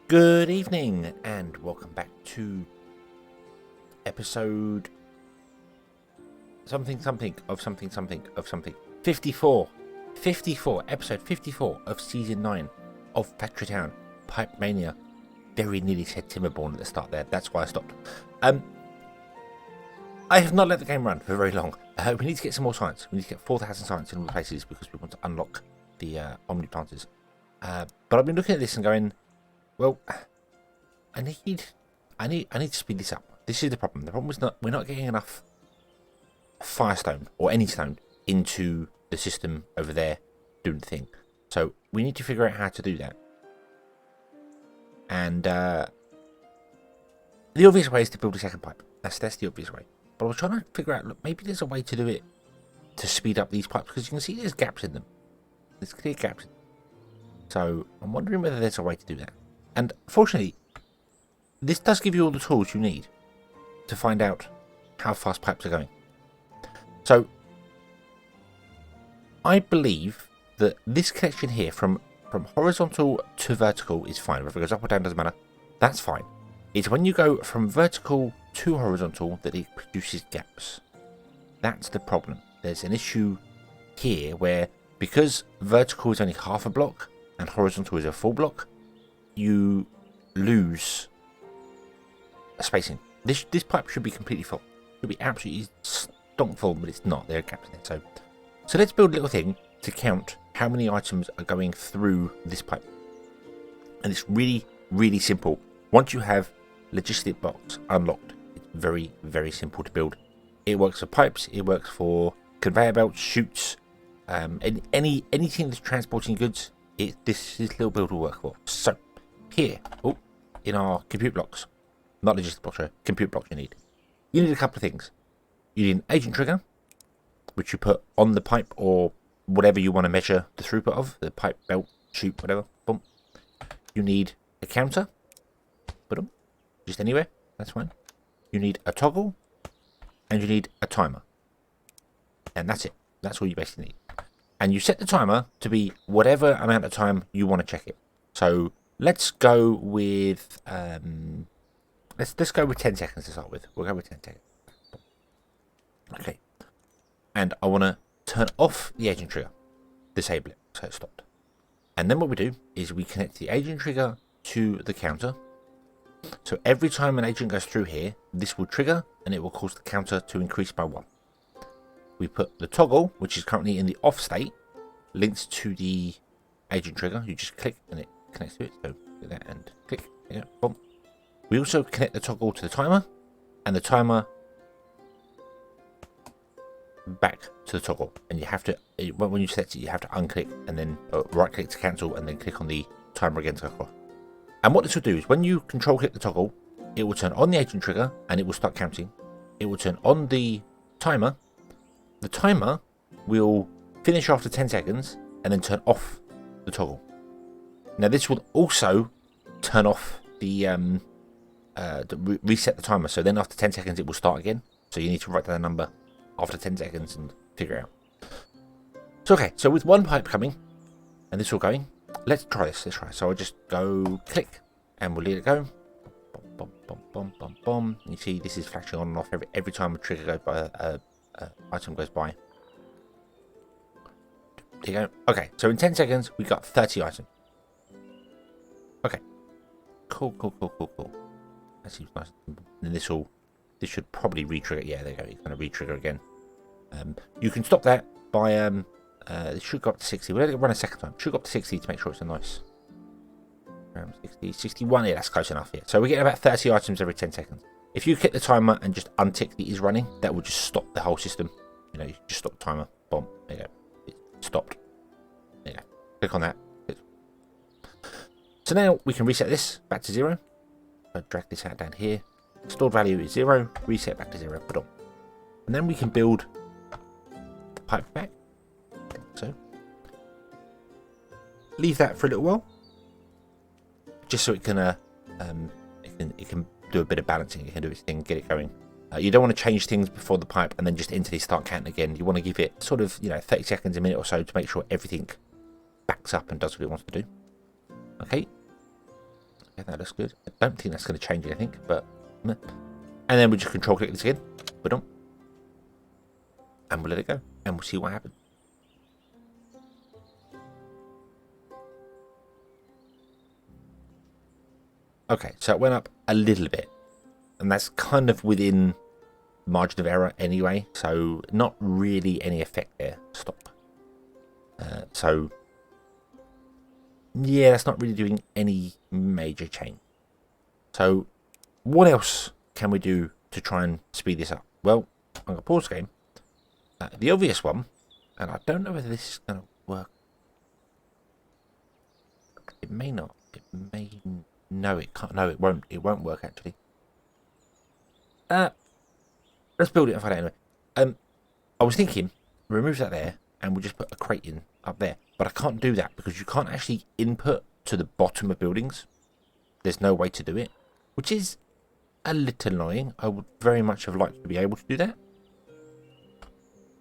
Good evening and welcome back to episode something 54 episode 54 of season 9 of Factory Town Pipe Mania. Very nearly said Timberborn at the start there, that's why I stopped. I have not let the game run for very long. We need to get some more science. We need to get 4,000 science in all the places because we want to unlock the Omniplanters. But I've been looking at this and going, well, I need to speed this up. This is the problem. The problem is we're not getting enough firestone or any stone into the system over there doing the thing. So we need to figure out how to do that. And the obvious way is to build a second pipe. That's the obvious way. But I was trying to figure out, look, maybe there's a way to do it to speed up these pipes, because you can see there's gaps in them. There's clear gaps. So I'm wondering whether there's a way to do that. And fortunately, this does give you all the tools you need to find out how fast pipes are going. So I believe that this connection here from horizontal to vertical is fine. Whether it goes up or down doesn't matter. That's fine. It's when you go from vertical to horizontal that it produces gaps. That's the problem. There's an issue here where, because vertical is only half a block and horizontal is a full block, you lose spacing. This pipe should be completely full. It should be absolutely stonk full, but it's not. There are gaps in it. So let's build a little thing to count how many items are going through this pipe. And it's really, really simple. Once you have logistic box unlocked, it's very, very simple to build. It works for pipes. It works for conveyor belts, chutes, anything that's transporting goods. This little build will work for. So here, in our compute blocks, not logistic blocks, compute blocks you need a couple of things. You need an agent trigger, which you put on the pipe or whatever you want to measure the throughput of, the pipe, belt, chute, whatever. Boom. You need a counter, put them just anywhere, that's fine. You need a toggle, and you need a timer. And that's it. That's all you basically need. And you set the timer to be whatever amount of time you want to check it. So let's go with let's go with 10 seconds to start with. We'll go with 10 seconds. Okay. And I want to turn off the agent trigger. Disable it so it's stopped. And then what we do is we connect the agent trigger to the counter. So every time an agent goes through here, this will trigger and it will cause the counter to increase by 1. We put the toggle, which is currently in the off state, links to the agent trigger. You just click and it connects to it. So do that and click. Yeah, boom. We also connect the toggle to the timer, and the timer back to the toggle. And you have to, when you set it, you have to unclick and then right click to cancel, and then click on the timer again to go across. And what this will do is when you control click the toggle, it will turn on the agent trigger and it will start counting. It will turn on the timer. The timer will finish after 10 seconds and then turn off the toggle. Now this will also turn off the reset the timer. So then after 10 seconds it will start again. So you need to write down the number after 10 seconds and figure it out. So okay, so with one pipe coming and this all going, let's try this. So I'll just go click and we'll let it go. Bom, bom, bom, bom, bom. You see this is flashing on and off every time a trigger goes by. Item goes by. There you go. Okay, so in 10 seconds we got 30 items. Okay, cool. That seems nice. And then this should probably re-trigger. Yeah, there you go. It's going to re-trigger again. You can stop that by it should go up to 60. We'll let it run a second time. It should go up to 60 to make sure it's a nice. 60, 61. Yeah, that's close enough here. So we get about 30 items every 10 seconds. If you click the timer and just untick the is running, that will just stop the whole system. You know, you just stop the timer. Boom. There you go. It's stopped. There you go. Click on that. Good. So now we can reset this back to 0. I'll drag this out down here. Stored value is 0. Reset back to 0. Put on. And then we can build the pipe back. So leave that for a little while, just so it can it can do a bit of balancing. It can do its thing, get it going. You don't want to change things before the pipe and then just instantly start counting again. You want to give it sort of 30 seconds, a minute or so to make sure everything backs up and does what it wants to do. Okay, Okay, that looks good. I don't think that's going to change anything, but... And then we just control click this again. And we'll let it go. And we'll see what happens. Okay, so it went up a little bit. And that's kind of within margin of error anyway. So not really any effect there. Stop. So... yeah, that's not really doing any major change. So, what else can we do to try and speed this up? Well, I'm going to pause the game. The obvious one, and I don't know whether this is going to work. It may not. It may... no, it can't. No, it won't. It won't work, actually. Let's build it and find out anyway. I was thinking, remove that there, and we'll just put a crate in up there. But I can't do that because you can't actually input to the bottom of buildings. There's no way to do it, which is a little annoying. I would very much have liked to be able to do that.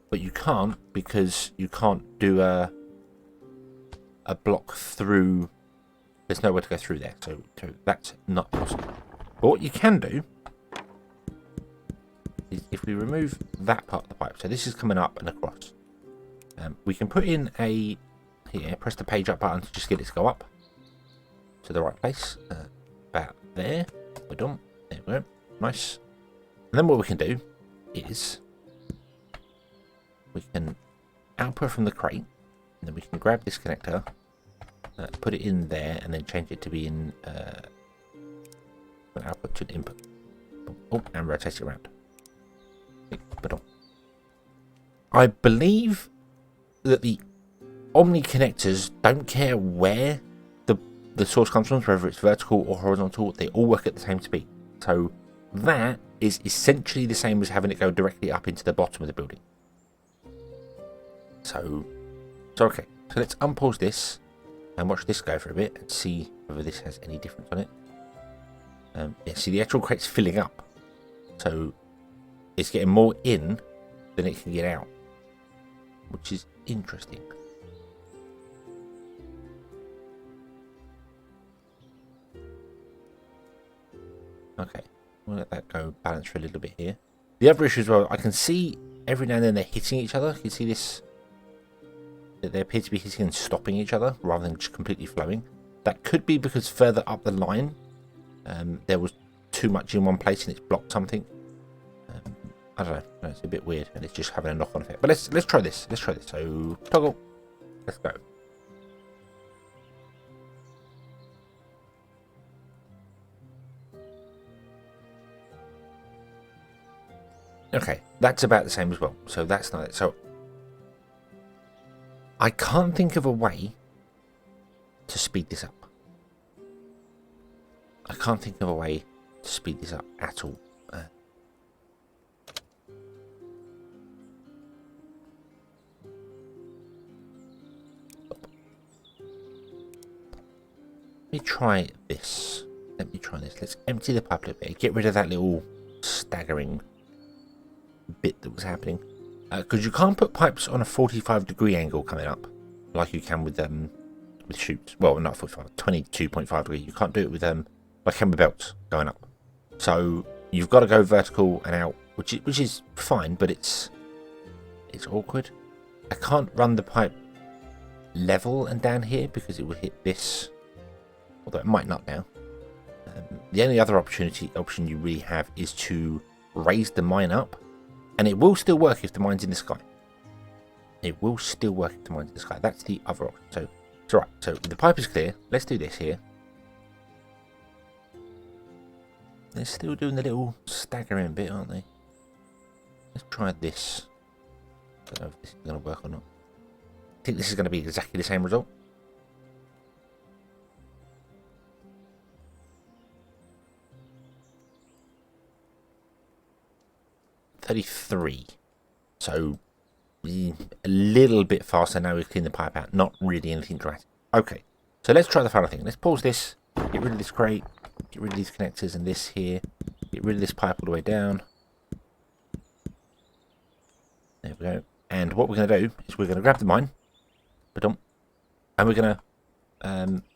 But you can't because you can't do a block through. There's nowhere to go through there. So that's not possible. But what you can do is if we remove that part of the pipe. So this is coming up and across. We can put in a... here, press the page up button to just get it to go up to the right place. About there. We're done. There we go. Nice. And then what we can do is we can output from the crate, and then we can grab this connector, put it in there, and then change it to be in an output to an input. Oh, and rotate it around. I believe that the Omni connectors don't care where the source comes from, whether it's vertical or horizontal, they all work at the same speed. So that is essentially the same as having it go directly up into the bottom of the building. So okay. So let's unpause this and watch this go for a bit and see whether this has any difference on it. Yeah, see the actual crate's filling up. So it's getting more in than it can get out, which is interesting. Okay, we'll let that go balance for a little bit here. The other issue as well, I can see every now and then they're hitting each other. You can see this, that they appear to be hitting and stopping each other rather than just completely flowing. That could be because further up the line there was too much in one place and it's blocked something. I don't know, it's a bit weird and it's just having a knock-on effect. But let's try this. Let's try this. So toggle. Let's go. Okay, that's about the same as well. So that's not it. So I can't think of a way to speed this up. I can't think of a way to speed this up at all. Let me try this. Let me try this. Let's empty the pipe a little bit. Get rid of that little staggering bit that was happening. Because you can't put pipes on a 45-degree angle coming up like you can with chutes. Well, not 45, 22.5 degrees. You can't do it with like camber belts going up. So you've got to go vertical and out, which is fine, but it's awkward. I can't run the pipe level and down here because it would hit this, although it might not now. The only other option you really have is to raise the mine up, and it will still work if the mine's in the sky. It will still work if the mine's in the sky. That's the other option. So it's alright. So the pipe is clear. Let's do this here. They're still doing the little staggering bit, aren't they? Let's try this. I don't know if this is going to work or not. I think this is going to be exactly the same result. $33. So a little bit faster now. We've cleaned the pipe out. Not really anything drastic. Okay, so let's try the final thing. Let's pause this. Get rid of this crate. Get rid of these connectors and this here. Get rid of this pipe all the way down. There we go. And what we're going to do is we're going to grab the mine. And we're going to...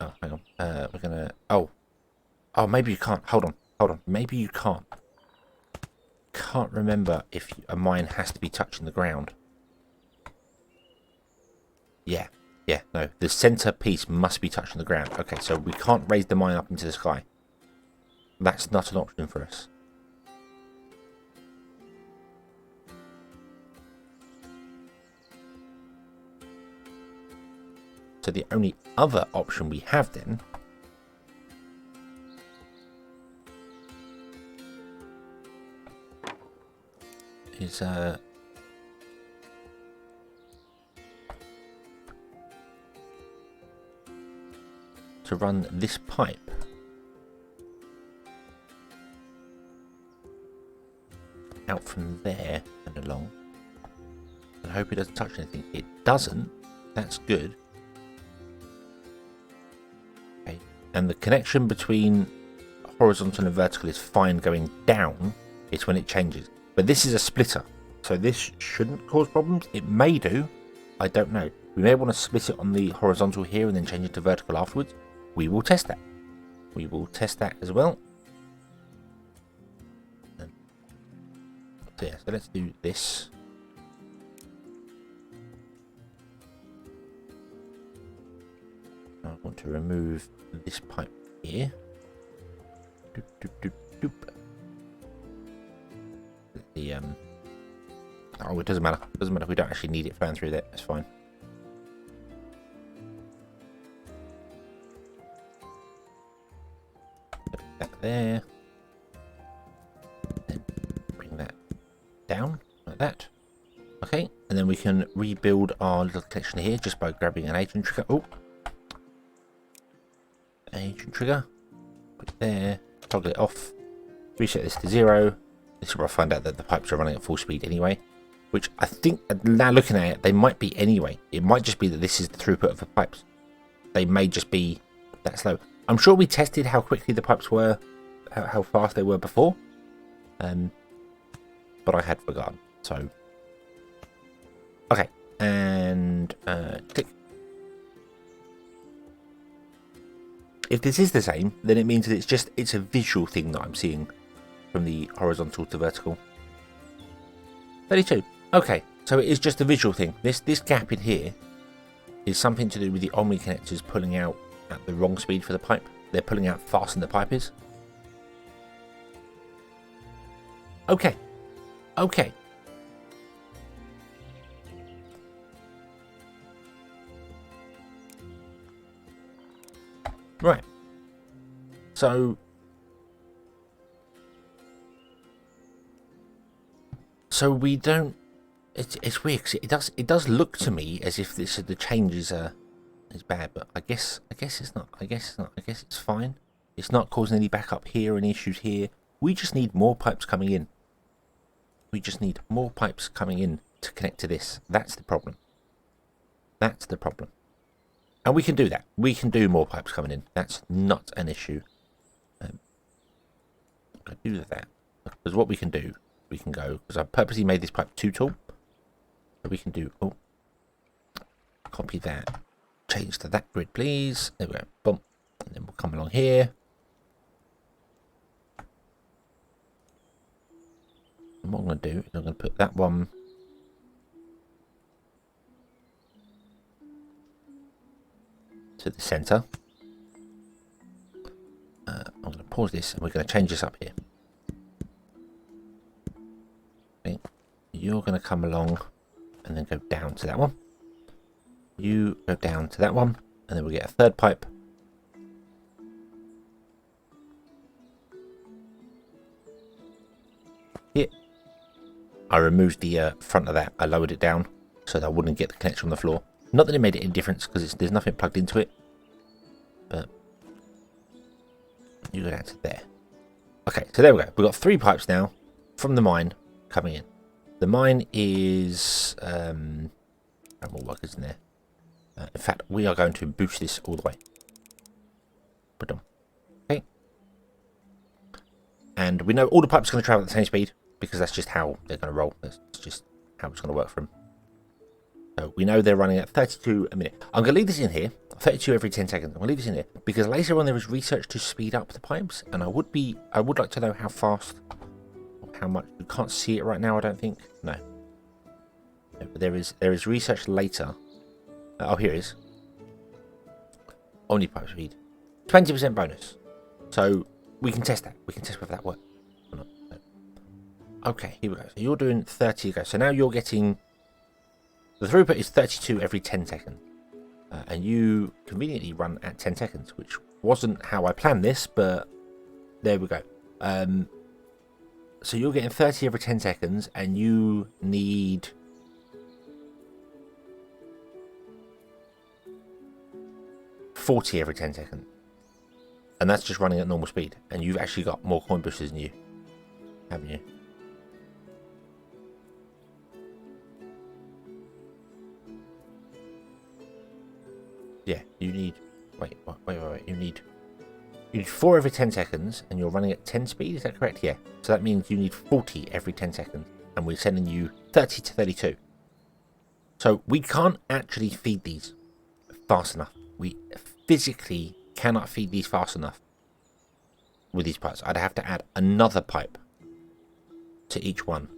oh, hang on. We're going to... oh. Oh, maybe you can't. Hold on. Maybe you can't. Can't remember if a mine has to be touching the ground. Yeah, no. The center piece must be touching the ground. Okay, so we can't raise the mine up into the sky. That's not an option for us. So the only other option we have then is to run this pipe out from there and along and hope it doesn't touch anything. It doesn't. That's good. Okay. And the connection between horizontal and vertical is fine going down. It's when it changes. But this is a splitter, so this shouldn't cause problems. It may do. I don't know. We may want to split it on the horizontal here and then change it to vertical afterwards. We will test that. We will test that as well. So yeah, so let's do this. I want to remove this pipe here. Doop, doop, doop, doop. The oh, it doesn't matter. It doesn't matter. We don't actually need it flowing through there. That's fine. Put that there. Then bring that down like that. Okay, and then we can rebuild our little connection here just by grabbing an agent trigger. Oh, agent trigger. Put it there. Toggle it off. Reset this to 0. This is where I find out that the pipes are running at full speed anyway, which I think, now looking at it, they might be anyway. It might just be that this is the throughput of the pipes. They may just be that slow. I'm sure we tested how quickly the pipes were, how fast they were before, but I had forgotten. So, okay, and click. If this is the same, then it means that it's a visual thing that I'm seeing from the horizontal to vertical. 32. Okay, so it is just a visual thing. This gap in here is something to do with the Omni connectors pulling out at the wrong speed for the pipe. They're pulling out faster than the pipe is. Okay. Okay. Right. So we don't. It's weird because it does look to me as if the changes is bad, but I guess it's not. I guess it's fine. It's not causing any backup here or any issues here. We just need more pipes coming in. We just need more pipes coming in to connect to this. That's the problem. That's the problem. And we can do that. We can do more pipes coming in. That's not an issue. I do that because what we can do. We can go, because I purposely made this pipe too tall. So we can do, oh, copy that, change to that grid, please. There we go, boom. And then we'll come along here. And what I'm going to do is I'm going to put that one to the center. I'm going to pause this and we're going to change this up here. You're going to come along and then go down to that one. You go down to that one, and then we'll get a third pipe. Here. I removed the front of that. I lowered it down so that I wouldn't get the connection on the floor. Not that it made any difference because there's nothing plugged into it. But you go down to there. Okay, so there we go. We've got 3 pipes now from the mine coming in. The mine is more workers in there. In fact, we are going to boost this all the way. Okay. And we know all the pipes are going to travel at the same speed because that's just how they're going to roll. That's just how it's going to work for them. So we know they're running at 32 a minute. I'm going to leave this in here, 32 every 10 seconds. I'm going to leave this in here because later on there is research to speed up the pipes, and I would like to know how fast, or how much. You can't see it right now, I don't think. No. But there is research later. Oh, here it is. OmniPipe speed, 20% bonus. So we can test that. We can test whether that works or not. Okay, here we go. So you're doing 30 ago. So now you're getting, the throughput is 32 every 10 seconds. And you conveniently run at 10 seconds, which wasn't how I planned this, but there we go. So you're getting 30 every 10 seconds, and you need 40 every 10 seconds. And that's just running at normal speed. And you've actually got more coin boosters than you, haven't you? Yeah, you need... Wait. You need 4 every 10 seconds, and you're running at 10 speed, is that correct? Yeah. So that means you need 40 every 10 seconds. And we're sending you 30 to 32. So we can't actually feed these fast enough. We physically cannot feed these fast enough with these pipes. I'd have to add another pipe to each one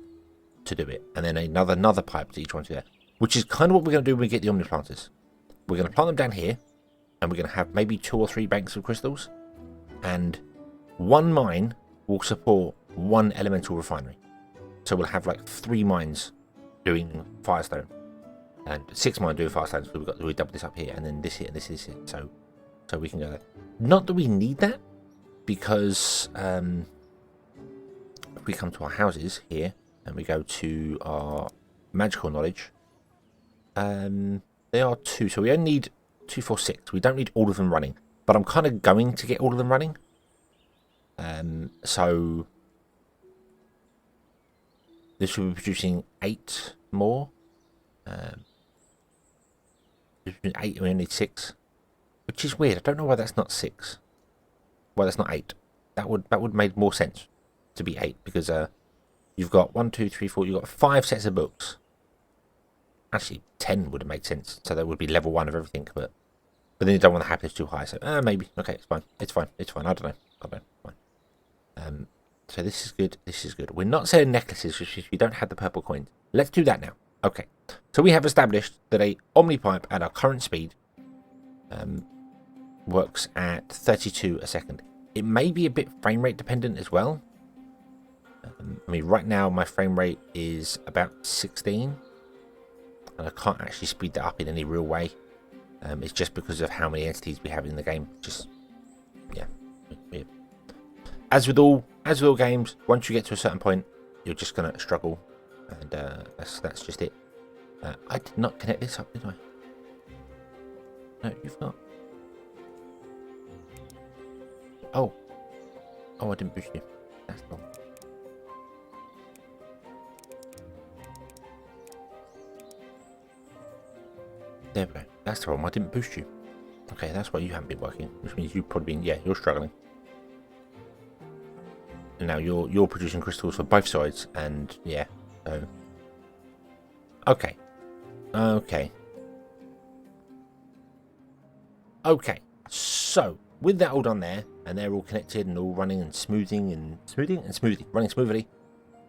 to do it, and then another pipe to each one to do that, which is kind of what we're going to do when we get the omniplanters. We're going to plant them down here, and we're going to have maybe 2 or 3 banks of crystals, and one mine will support 1 elemental refinery. So we'll have like 3 mines doing firestone, and 6 mines doing firestone. So we double this up here, and then this here, and this here. So we can go there. Not that we need that, because if we come to our houses here and we go to our magical knowledge, they are 2, so we only need 2, 4, 6. We don't need all of them running, but I'm kind of going to get all of them running. So this will be producing 8 more. 8, we only need 6. Which is weird. I don't know why that's not 6. Why that's not 8. That would make more sense to be 8, because you've got 1, 2, 3, 4. You've got 5 sets of books. Actually, 10 would have made sense. So that would be level 1 of everything. But then you don't want the happiness too high. So maybe. Okay, it's fine. It's fine. It's fine. I don't know. Fine. So this is good. This is good. We're not selling necklaces if you don't have the purple coins. Let's do that now. Okay. So we have established that a OmniPipe at our current speed works at 32 a second. It may be a bit frame rate dependent as well. I mean, right now my frame rate is about 16, and I can't actually speed that up in any real way. It's just because of how many entities we have in the game. Just, yeah, weird. As with all games, once you get to a certain point, you're just gonna struggle, and that's just it. I did not connect this up, did I? No, you've not. Oh, I didn't push you. That's wrong. There we go. That's the problem. I didn't boost you. Okay, that's why you haven't been working, which means you've probably been, yeah, you're struggling. And now you're producing crystals for both sides, and yeah, so okay. So with that all done there, and they're all connected and all running and running smoothly,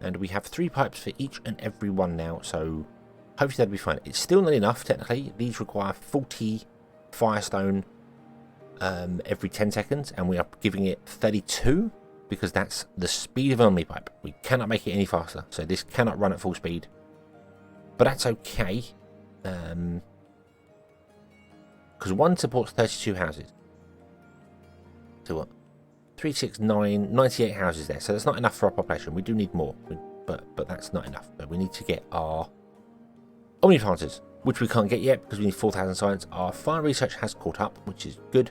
and we have 3 pipes for each and every one now, so hopefully that'll be fine. It's still not enough technically. These require 40 firestone every 10 seconds, and we are giving it 32 because that's the speed of OmniPipe. We cannot make it any faster, so this cannot run at full speed, but that's okay, because one supports 32 houses. So what? 3, 6, 9, 98 houses there. So that's not enough for our population. We do need more, but that's not enough. So we need to get our omniplanters, which we can't get yet because we need 4,000 science. Our fire research has caught up, which is good.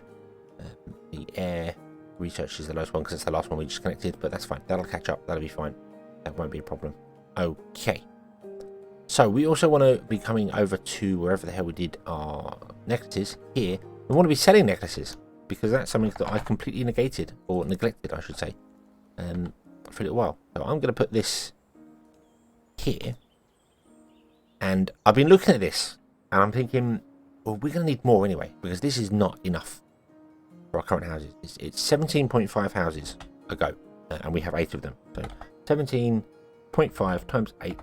The air research is the lowest one because it's the last one we just connected, but that's fine. That'll catch up. That'll be fine. That won't be a problem. Okay. So we also want to be coming over to wherever the hell we did our necklaces here. We want to be selling necklaces because that's something that I completely neglected, I should say, for a little while. So I'm going to put this here, and I've been looking at this And I'm thinking, well, we're going to need more anyway, because this is not enough for our current houses. It's 17.5 houses a go, and we have 8 of them. So 17.5 times 8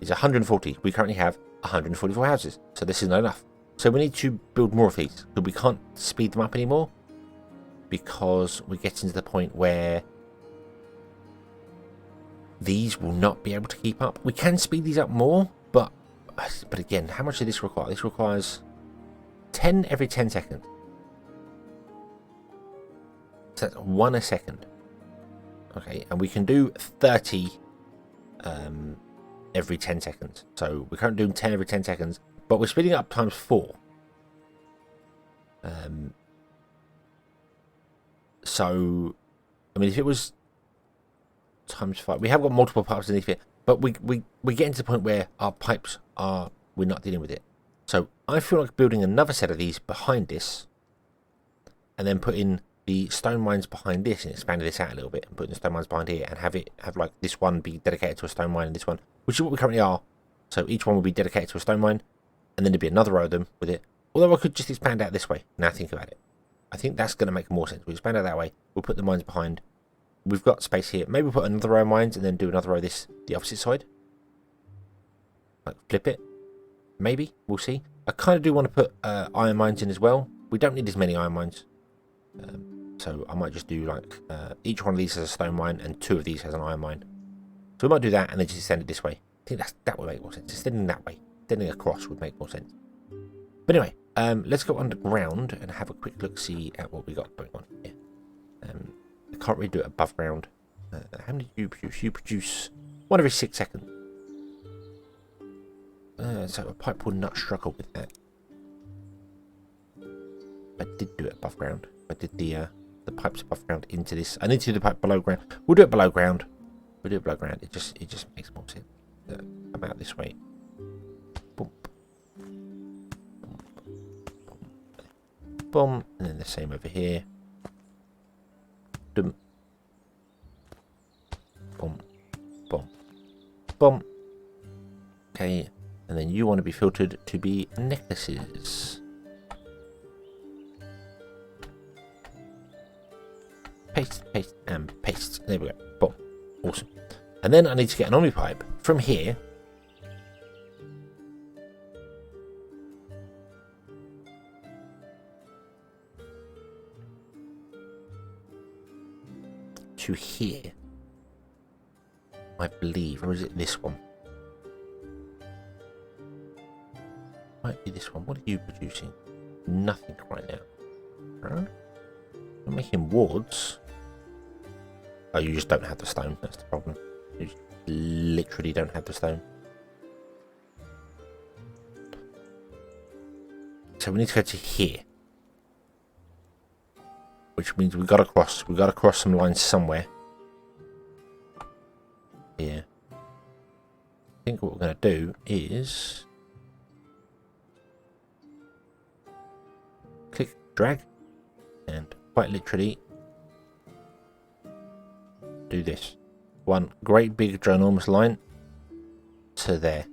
is 140. We currently have 144 houses, so this is not enough. So we need to build more of these, but we can't speed them up anymore because we're getting to the point where these will not be able to keep up. We can speed these up more, but again, how much does this require? This requires 10 every 10 seconds. So that's 1 a second. Okay, and we can do 30 every 10 seconds. So we're currently doing 10 every 10 seconds, but we're speeding up times 4. So, I mean, if it was times 5, we have got multiple pipes underneath it, but we're getting to the point where our pipes are, we're not dealing with it. So I feel like building another set of these behind this, and then putting the stone mines behind this and expanding this out a little bit, and putting the stone mines behind here, and have like this one be dedicated to a stone mine and this one, which is what we currently are. So each one will be dedicated to a stone mine, and then there'd be another row of them with it. Although I could just expand out this way. Now think about it. I think that's going to make more sense. We'll expand out that way. We'll put the mines behind. We've got space here. Maybe we'll put another row of mines and then do another row of this, the opposite side. Like flip it. Maybe. We'll see. I kind of do want to put iron mines in as well. We don't need as many iron mines. So I might just do like each one of these has a stone mine and 2 of these has an iron mine. So we might do that and then just extend it this way. I think that would make more sense. Extending that way. Extending across would make more sense. But anyway, let's go underground and have a quick look, see at what we got going on here. I can't really do it above ground. How many do you produce? You produce 1 every 6 seconds. So a pipe will not struggle with that. I did do it above ground. I did the pipes above ground into this. I need to do the pipe below ground. We'll do it below ground. We'll do it below ground. It just makes more sense. Come out this way. Boom. Boom. And then the same over here. Boom. Boom. Boom. Boom. Okay. And then you want to be filtered to be necklaces. Paste, paste, and paste. There we go. Boom. Awesome. And then I need to get an OmniPipe from here. To here. I believe. Or is it this one? Might be this one. What are you producing? Nothing right now. Huh? I'm making wards. Oh, you just don't have the stone. That's the problem. You just literally don't have the stone. So we need to go to here. Which means we've got to cross some lines somewhere. Yeah. I think what we're going to do is click, drag, and quite literally do this. One great big ginormous line to there.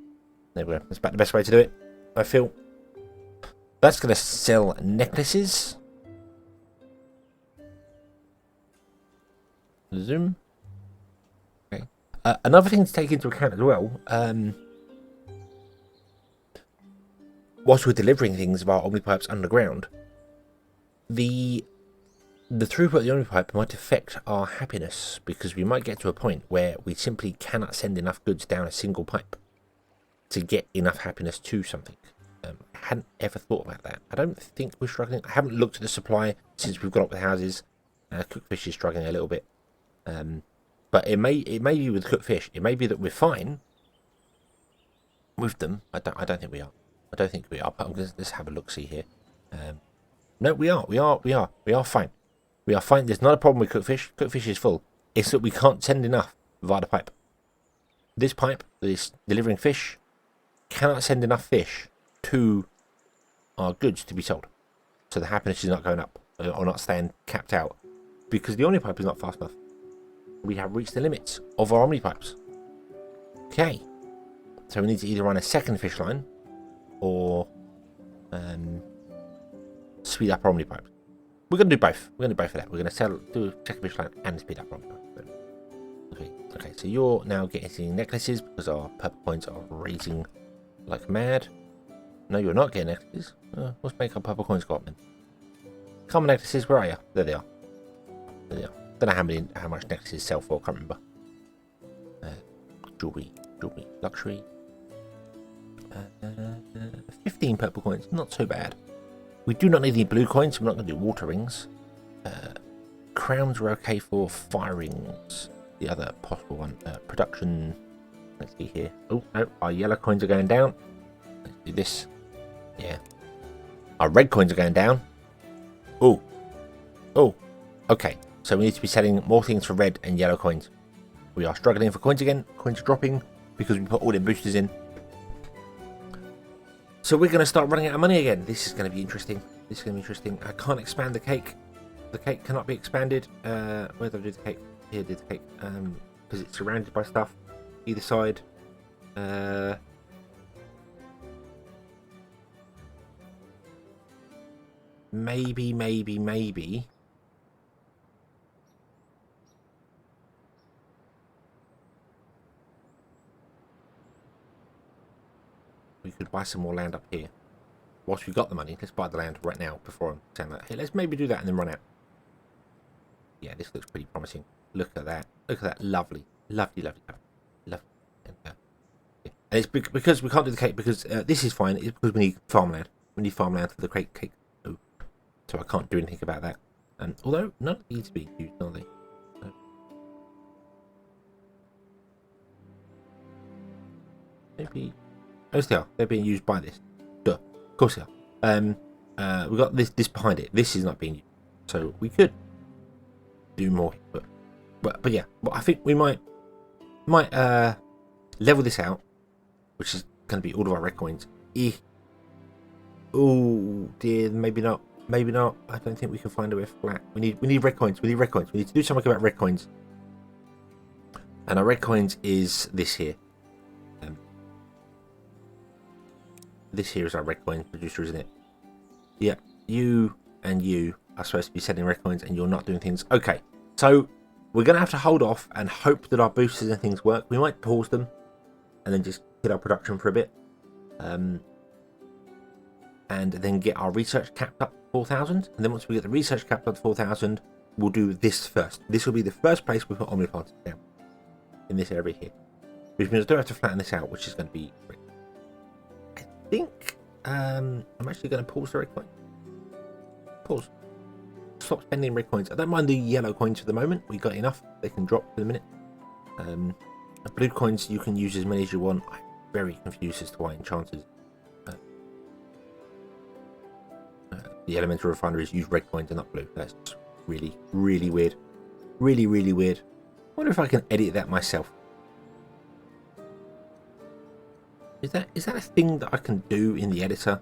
There we go. That's about the best way to do it, I feel. That's going to sell necklaces. Zoom. Okay. Another thing to take into account as well, whilst we're delivering things via OmniPipes underground, the throughput of the OmniPipe might affect our happiness, because we might get to a point where we simply cannot send enough goods down a single pipe to get enough happiness to something. I hadn't ever thought about that. I don't think we're struggling. I haven't looked at the supply since we've got up with houses. Cookfish is struggling a little bit. But it may be with cooked fish. It may be that we're fine with them. I don't think we are. I don't think we are. But let's have a look. See here. No, we are. We are fine. We are fine. There's not a problem with cooked fish. Cooked fish is full. It's that we can't send enough via the pipe. This pipe that is delivering fish cannot send enough fish to our goods to be sold. So the happiness is not going up or not staying capped out because the OmniPipe is not fast enough. We have reached the limits of our OmniPipes. Okay. So we need to either run a second fish line or speed up our OmniPipes. We're going to do both. We're going to do both of that. We're going to do check fish line and speed up our OmniPipes. Okay, so you're now getting necklaces because our purple coins are raising like mad. No, you're not getting necklaces. Let's make our purple coins go up then. Come on, necklaces, where are you? There they are. There they are. Don't know how much necklaces sell for, can't remember. Jewelry, luxury. 15 purple coins, not so bad. We do not need any blue coins, so we're not going to do water rings. Crowns are okay for fire rings. The other possible one, production. Let's see here. Oh no, our yellow coins are going down. Let's do this. Yeah. Our red coins are going down. Oh. Okay. So we need to be selling more things for red and yellow coins. We are struggling for coins again. Coins are dropping because we put all the boosters in. So we're going to start running out of money again. This is going to be interesting. I can't expand the cake. The cake cannot be expanded. Where did I do the cake? Here, did the cake. Because it's surrounded by stuff. Either side. Maybe. We could buy some more land up here. Whilst we've got the money, let's buy the land right now before I'm saying that. Hey, let's maybe do that and then run out. Yeah, this looks pretty promising. Look at that. Lovely. And it's because we can't do the cake because this is fine. It's because we need farmland. We need farmland for the cake. Oh. So I can't do anything about that. Although none of these be used, are they? No. Maybe. Oh, they are. They're being used by this. Duh. Of course they are. We've got this behind it. This is not being used. So we could do more. But yeah. But I think we might level this out. Which is going to be all of our red coins. Oh dear. Maybe not. I don't think we can find a way flat. We need red coins. We need to do something about red coins. And our red coins is this here. This here is our red coin producer, isn't it? Yeah, you and you are supposed to be selling red coins and you're not doing things. Okay, so we're going to have to hold off and hope that our boosters and things work. We might pause them and then just get our production for a bit. And then get our research capped up to 4,000. And then once we get the research capped up to 4,000, we'll do this first. This will be the first place we put OmniPipe down. In this area here. Which means I do have to flatten this out, which is going to be great. I think I'm actually going to pause the red coin. Pause. Stop spending red coins. I don't mind the yellow coins for the moment. We got enough. They can drop for the minute. Blue coins you can use as many as you want. I'm very confused as to why enchanters. The elemental refineries use red coins and not blue. That's really weird. Really weird. I wonder if I can edit that myself. Is that a thing that I can do in the editor?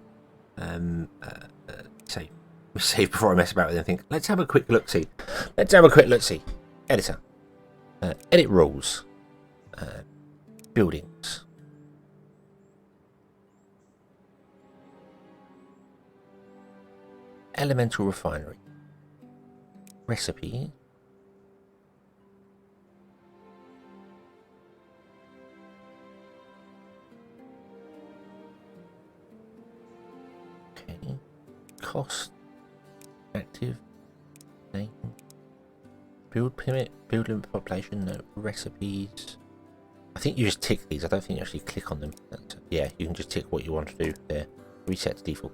Save before I mess about with anything. Let's have a quick look see. Editor. Edit rules. Buildings. Elemental refinery. Recipe. Okay. Cost. Active. Name. Build limit. Build limit population. No. Recipes. I think you just tick these. I don't think you actually click on them. Yeah, you can just tick what you want to do there. Reset to default.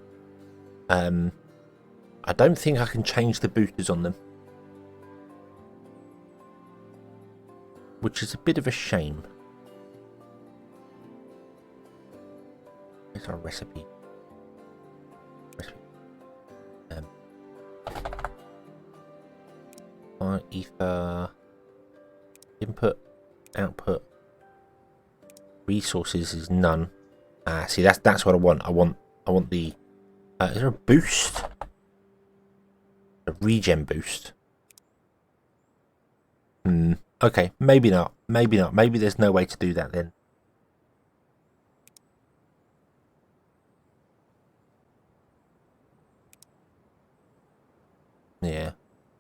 I don't think I can change the boosters on them. Which is a bit of a shame. Here's our recipe. Ether. Input. Output. Resources is none. See, that's what I want. I want the. Is there a boost? A regen boost. Okay, maybe not. Maybe there's no way to do that then.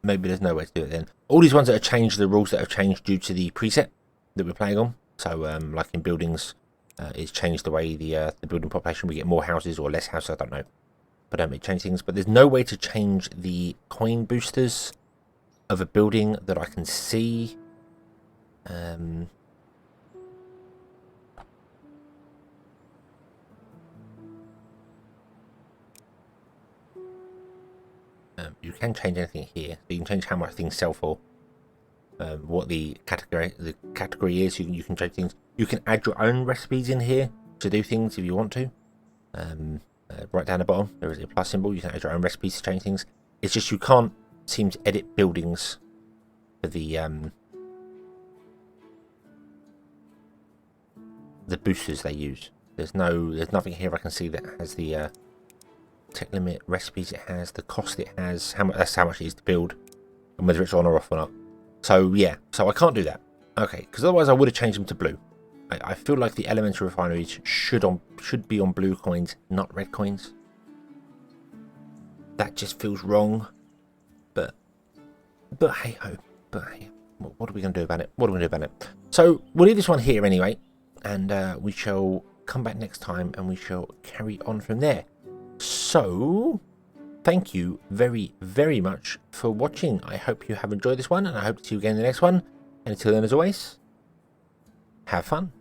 maybe there's no way to do it then. All these ones that have changed, the rules that have changed due to the preset that we're playing on. So, like in buildings, it's changed the way the building population, we get more houses or less houses, I don't know. But it changed things. But there's no way to change the coin boosters of a building that I can see. You can change anything here. So you can change how much things sell for. What the category is. You can change things. You can add your own recipes in here to do things if you want to. Right down the bottom, there is a plus symbol. You can add your own recipes to change things. It's just you can't seem to edit buildings for the boosters they use. There's nothing here I can see that has the tech limit, recipes it has, the cost it has, that's how much it is to build, and whether it's on or off or not. So yeah, so I can't do that. Okay, because otherwise I would have changed them to blue. I feel like the elemental refineries should be on blue coins, not red coins. That just feels wrong. But hey ho. But hey, what are we going to do about it? What are we going to do about it? So we'll leave this one here anyway, and we shall come back next time and we shall carry on from there. So thank you very, very much for watching. I hope you have enjoyed this one, and I hope to see you again in the next one. And until then, as always, have fun.